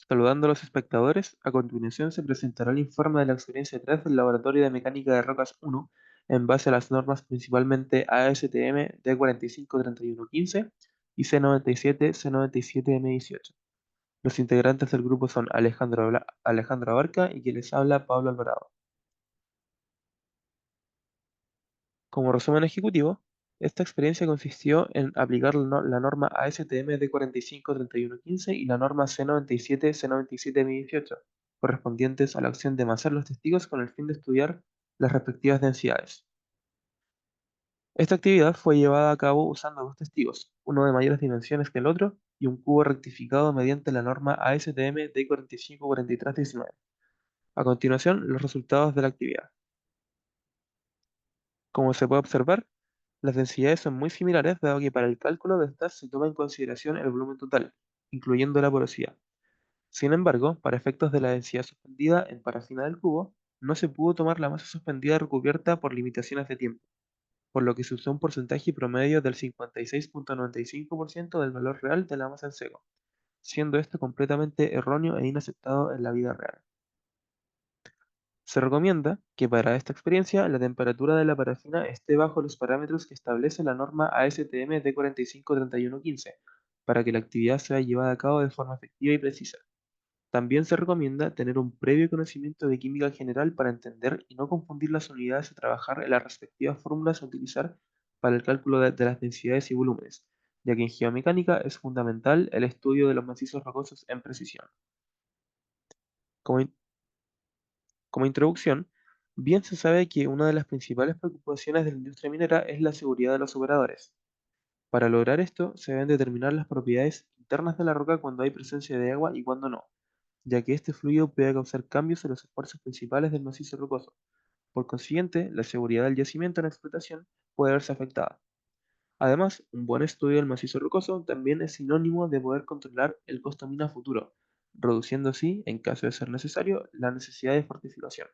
Saludando a los espectadores, a continuación se presentará el informe de la experiencia 3 del Laboratorio de Mecánica de Rocas 1 en base a las normas principalmente ASTM D453115 y C97 C97M18. Los integrantes del grupo son Alejandro Abarca y quien les habla Pablo Alvarado. Como resumen ejecutivo, esta experiencia consistió en aplicar la norma ASTM D453115 y la norma C97 C97M18, correspondientes a la acción de masar los testigos con el fin de estudiar las respectivas densidades. Esta actividad fue llevada a cabo usando dos testigos, uno de mayores dimensiones que el otro y un cubo rectificado mediante la norma ASTM D454319. A continuación, los resultados de la actividad. Como se puede observar, las densidades son muy similares dado que para el cálculo de estas se toma en consideración el volumen total, incluyendo la porosidad. Sin embargo, para efectos de la densidad suspendida en parafina del cubo, no se pudo tomar la masa suspendida recubierta por limitaciones de tiempo, por lo que se usó un porcentaje promedio del 56,95% del valor real de la masa en seco, siendo esto completamente erróneo e inaceptado en la vida real. Se recomienda que para esta experiencia la temperatura de la parafina esté bajo los parámetros que establece la norma ASTM D453115 para que la actividad sea llevada a cabo de forma efectiva y precisa. También se recomienda tener un previo conocimiento de química general para entender y no confundir las unidades a trabajar en las respectivas fórmulas a utilizar para el cálculo de las densidades y volúmenes, ya que en geomecánica es fundamental el estudio de los macizos rocosos en precisión. Como Como introducción, bien se sabe que una de las principales preocupaciones de la industria minera es la seguridad de los operadores. Para lograr esto, se deben determinar las propiedades internas de la roca cuando hay presencia de agua y cuando no, ya que este fluido puede causar cambios en los esfuerzos principales del macizo rocoso. Por consiguiente, la seguridad del yacimiento en explotación puede verse afectada. Además, un buen estudio del macizo rocoso también es sinónimo de poder controlar el costo mina futuro, reduciendo así, en caso de ser necesario, la necesidad de fortificación.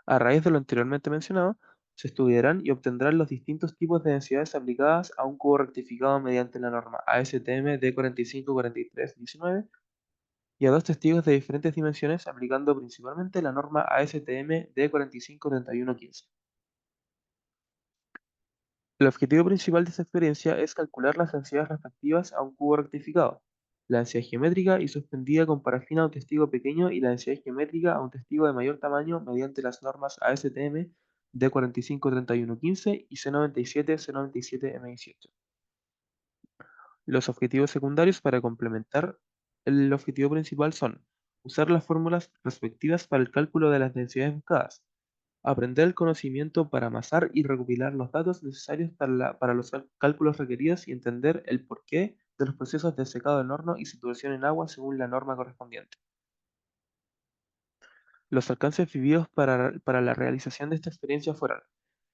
A raíz de lo anteriormente mencionado, se estudiarán y obtendrán los distintos tipos de densidades aplicadas a un cubo rectificado mediante la norma ASTM D454319 y a dos testigos de diferentes dimensiones aplicando principalmente la norma ASTM D453115. El objetivo principal de esta experiencia es calcular las densidades respectivas a un cubo rectificado, la densidad geométrica y suspendida con parafina a un testigo pequeño y la densidad geométrica a un testigo de mayor tamaño mediante las normas ASTM D453115 y C97 C97M18. Los objetivos secundarios para complementar el objetivo principal son usar las fórmulas respectivas para el cálculo de las densidades buscadas, aprender el conocimiento para amasar y recopilar los datos necesarios para los cálculos requeridos y entender el porqué de los procesos de secado en horno y saturación en agua según la norma correspondiente. Los alcances vividos para la realización de esta experiencia fueron: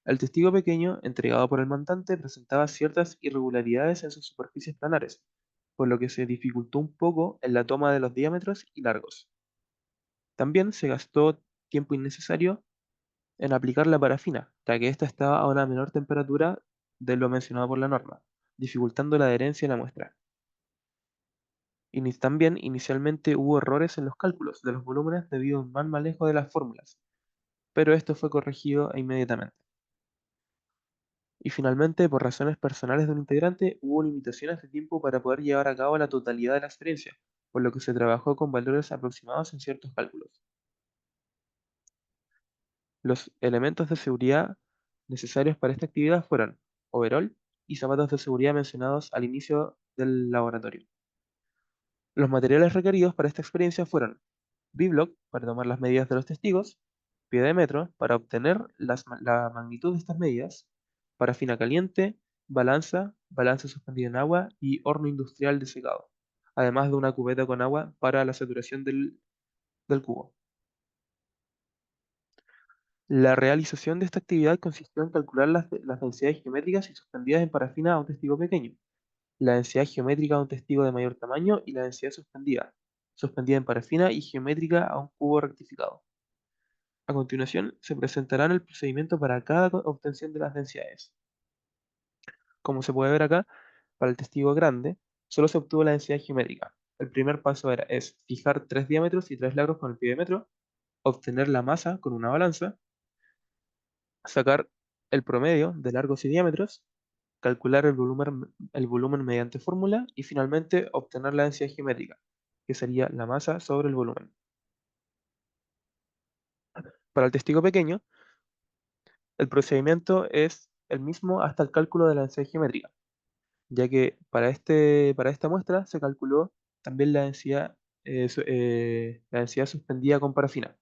el testigo pequeño, entregado por el mandante, presentaba ciertas irregularidades en sus superficies planares, por lo que se dificultó un poco en la toma de los diámetros y largos. También se gastó tiempo innecesario en aplicar la parafina, ya que ésta estaba a una menor temperatura de lo mencionado por la norma, dificultando la adherencia a la muestra. También inicialmente hubo errores en los cálculos de los volúmenes debido a un mal manejo de las fórmulas, pero esto fue corregido inmediatamente. Y finalmente, por razones personales de un integrante, hubo limitaciones de tiempo para poder llevar a cabo la totalidad de la experiencia, por lo que se trabajó con valores aproximados en ciertos cálculos. Los elementos de seguridad necesarios para esta actividad fueron overol y zapatos de seguridad mencionados al inicio del laboratorio. Los materiales requeridos para esta experiencia fueron B-Block para tomar las medidas de los testigos, pie de metro para obtener la magnitud de estas medidas, parafina caliente, balanza suspendida en agua y horno industrial de secado, además de una cubeta con agua para la saturación del cubo. La realización de esta actividad consistió en calcular las densidades geométricas y suspendidas en parafina a un testigo pequeño, la densidad geométrica a un testigo de mayor tamaño y la densidad suspendida en parafina y geométrica a un cubo rectificado. A continuación, se presentarán el procedimiento para cada obtención de las densidades. Como se puede ver acá, para el testigo grande, solo se obtuvo la densidad geométrica. El primer paso es fijar tres diámetros y tres largos con el píometro, obtener la masa con una balanza, sacar el promedio de largos y diámetros, calcular el volumen mediante fórmula y finalmente obtener la densidad geométrica, que sería la masa sobre el volumen. Para el testigo pequeño, el procedimiento es el mismo hasta el cálculo de la densidad geométrica, ya que para esta muestra se calculó también la densidad suspendida con parafina.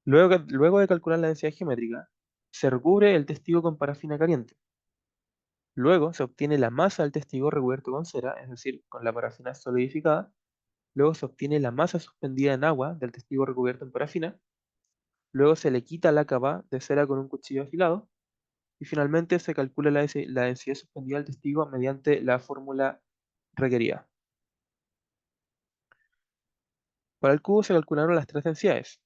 Luego de calcular la densidad geométrica, se recubre el testigo con parafina caliente. Luego se obtiene la masa del testigo recubierto con cera, es decir, con la parafina solidificada. Luego se obtiene la masa suspendida en agua del testigo recubierto en parafina. Luego se le quita la capa de cera con un cuchillo afilado. Y finalmente se calcula la densidad suspendida del testigo mediante la fórmula requerida. Para el cubo se calcularon las tres densidades.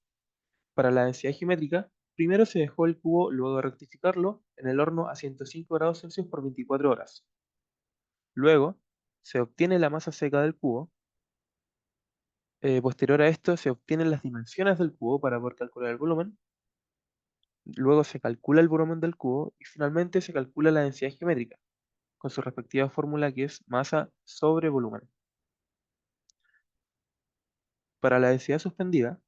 Para la densidad geométrica, primero se dejó el cubo luego de rectificarlo en el horno a 105 grados Celsius por 24 horas. Luego se obtiene la masa seca del cubo. Posterior a esto se obtienen las dimensiones del cubo para poder calcular el volumen. Luego se calcula el volumen del cubo y finalmente se calcula la densidad geométrica, con su respectiva fórmula que es masa sobre volumen. Para la densidad suspendida,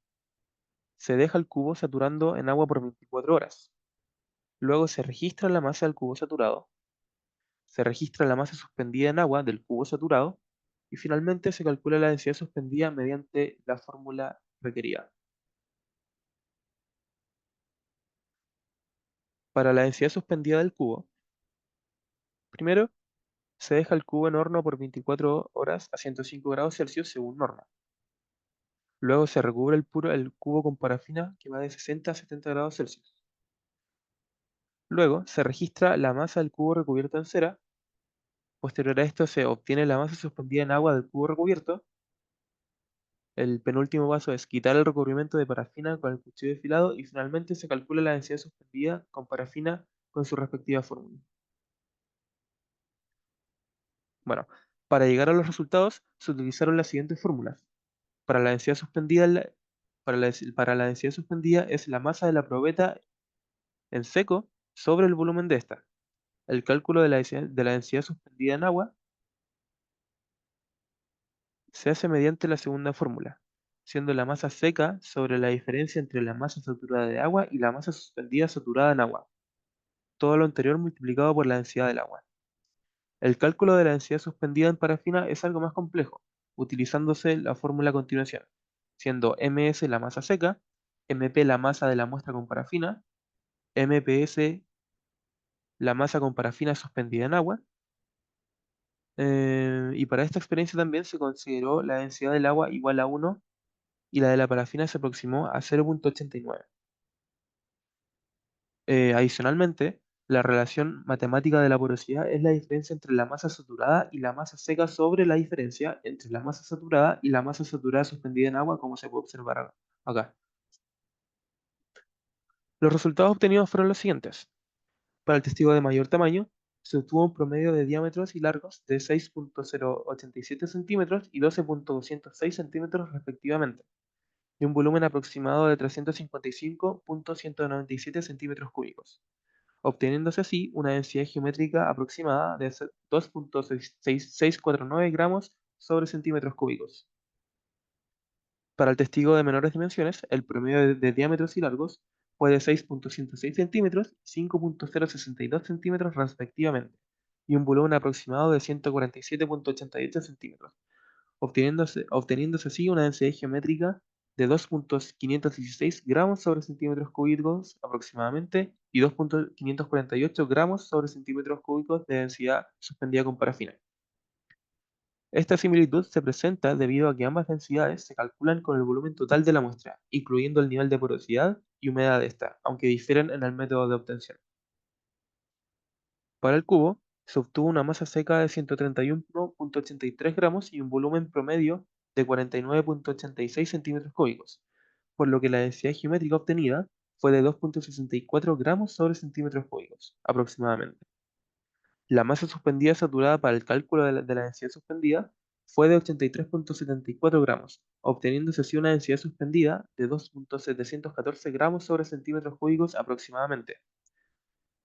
se deja el cubo saturando en agua por 24 horas. Luego se registra la masa del cubo saturado, se registra la masa suspendida en agua del cubo saturado y finalmente se calcula la densidad suspendida mediante la fórmula requerida. Para la densidad suspendida del cubo, primero se deja el cubo en horno por 24 horas a 105 grados Celsius según norma. Luego se recubre el cubo con parafina que va de 60 a 70 grados Celsius. Luego se registra la masa del cubo recubierto en cera. Posterior a esto se obtiene la masa suspendida en agua del cubo recubierto. El penúltimo paso es quitar el recubrimiento de parafina con el cuchillo afilado y finalmente se calcula la densidad suspendida con parafina con su respectiva fórmula. Bueno, para llegar a los resultados se utilizaron las siguientes fórmulas. Para la densidad suspendida, para la densidad suspendida es la masa de la probeta en seco sobre el volumen de esta. El cálculo de la densidad suspendida en agua se hace mediante la segunda fórmula, siendo la masa seca sobre la diferencia entre la masa saturada de agua y la masa suspendida saturada en agua. Todo lo anterior multiplicado por la densidad del agua. El cálculo de la densidad suspendida en parafina es algo más complejo, utilizándose la fórmula a continuación, siendo ms la masa seca, mp la masa de la muestra con parafina, mps la masa con parafina suspendida en agua, y para esta experiencia también se consideró la densidad del agua igual a 1 y la de la parafina se aproximó a 0,89. Adicionalmente, la relación matemática de la porosidad es la diferencia entre la masa saturada y la masa seca sobre la diferencia entre la masa saturada y la masa saturada suspendida en agua, como se puede observar acá. Los resultados obtenidos fueron los siguientes. Para el testigo de mayor tamaño, se obtuvo un promedio de diámetros y largos de 6,087 centímetros y 12,206 centímetros respectivamente, y un volumen aproximado de 355,197 centímetros cúbicos, obteniéndose así una densidad geométrica aproximada de 2,649 gramos sobre centímetros cúbicos. Para el testigo de menores dimensiones, el promedio de diámetros y largos fue de 6,106 centímetros y 5,062 centímetros respectivamente, y un volumen aproximado de 147,88 centímetros, obteniéndose así una densidad geométrica de 2,516 gramos sobre centímetros cúbicos aproximadamente y 2,548 gramos sobre centímetros cúbicos de densidad suspendida con parafina. Esta similitud se presenta debido a que ambas densidades se calculan con el volumen total de la muestra, incluyendo el nivel de porosidad y humedad de esta, aunque difieren en el método de obtención. Para el cubo, se obtuvo una masa seca de 131,83 gramos y un volumen promedio de 49,86 centímetros cúbicos, por lo que la densidad geométrica obtenida fue de 2,64 gramos sobre centímetros cúbicos, aproximadamente. La masa suspendida saturada para el cálculo de la densidad suspendida fue de 83,74 gramos, obteniéndose así una densidad suspendida de 2,714 gramos sobre centímetros cúbicos aproximadamente.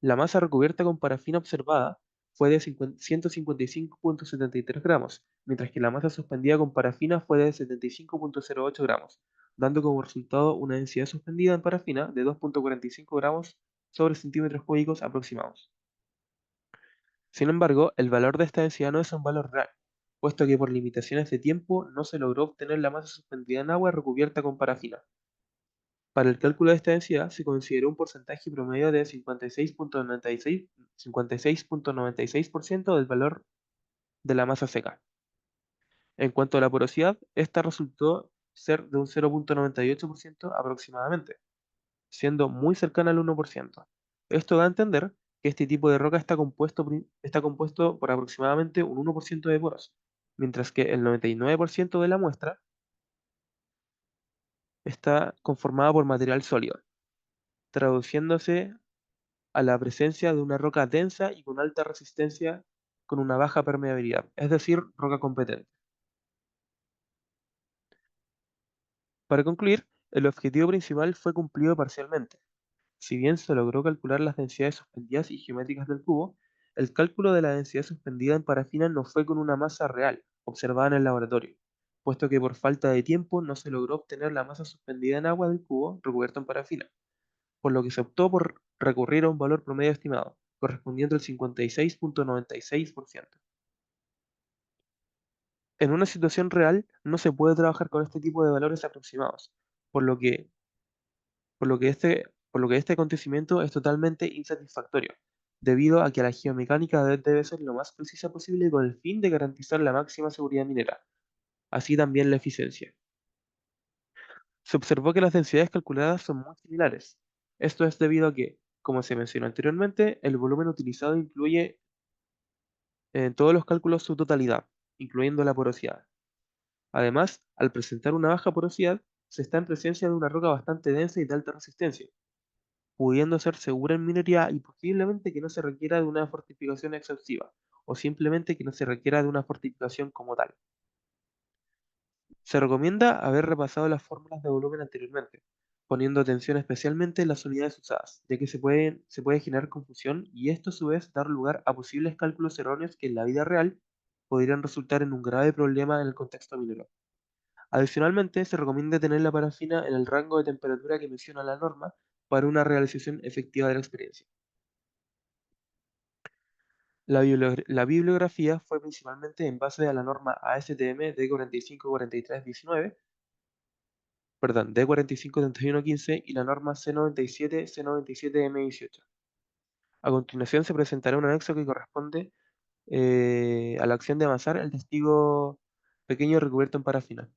La masa recubierta con parafina observada fue de 155,73 gramos, mientras que la masa suspendida con parafina fue de 75,08 gramos, dando como resultado una densidad suspendida en parafina de 2,45 gramos sobre centímetros cúbicos aproximados. Sin embargo, el valor de esta densidad no es un valor real, puesto que por limitaciones de tiempo no se logró obtener la masa suspendida en agua recubierta con parafina. Para el cálculo de esta densidad se consideró un porcentaje promedio de 56,96% del valor de la masa seca. En cuanto a la porosidad, esta resultó ser de un 0,98% aproximadamente, siendo muy cercana al 1%. Esto da a entender que este tipo de roca está compuesto por aproximadamente un 1% de poros, mientras que el 99% de la muestra está conformada por material sólido, traduciéndose a la presencia de una roca densa y con alta resistencia con una baja permeabilidad, es decir, roca competente. Para concluir, el objetivo principal fue cumplido parcialmente. Si bien se logró calcular las densidades suspendidas y geométricas del cubo, el cálculo de la densidad suspendida en parafina no fue con una masa real, observada en el laboratorio, puesto que por falta de tiempo no se logró obtener la masa suspendida en agua del cubo recubierto en parafina, por lo que se optó por recurrir a un valor promedio estimado, correspondiente al 56,96%. En una situación real no se puede trabajar con este tipo de valores aproximados, por lo que por lo que este acontecimiento es totalmente insatisfactorio, debido a que la geomecánica debe ser lo más precisa posible con el fin de garantizar la máxima seguridad minera, así también la eficiencia. Se observó que las densidades calculadas son muy similares. Esto es debido a que, como se mencionó anteriormente, el volumen utilizado incluye en todos los cálculos su totalidad, incluyendo la porosidad. Además, al presentar una baja porosidad, se está en presencia de una roca bastante densa y de alta resistencia, pudiendo ser segura en minería y posiblemente que no se requiera de una fortificación exhaustiva, o simplemente que no se requiera de una fortificación como tal. Se recomienda haber repasado las fórmulas de volumen anteriormente, poniendo atención especialmente en las unidades usadas, ya que se puede generar confusión y esto a su vez dar lugar a posibles cálculos erróneos que en la vida real podrían resultar en un grave problema en el contexto minero. Adicionalmente, se recomienda tener la parafina en el rango de temperatura que menciona la norma para una realización efectiva de la experiencia. La bibliografía fue principalmente en base a la norma ASTM D454319, perdón, D453115 y la norma C97 C97M18. A continuación se presentará un anexo que corresponde a la acción de avanzar el testigo pequeño recubierto en parafina.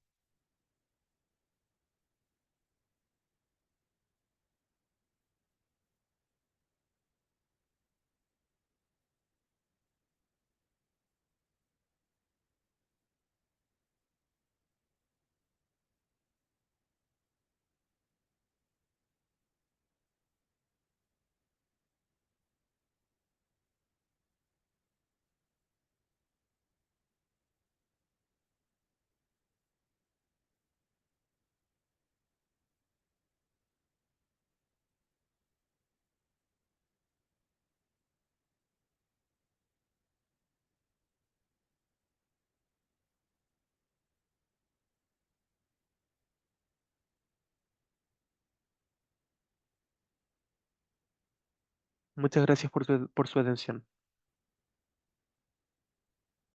Muchas gracias por su atención.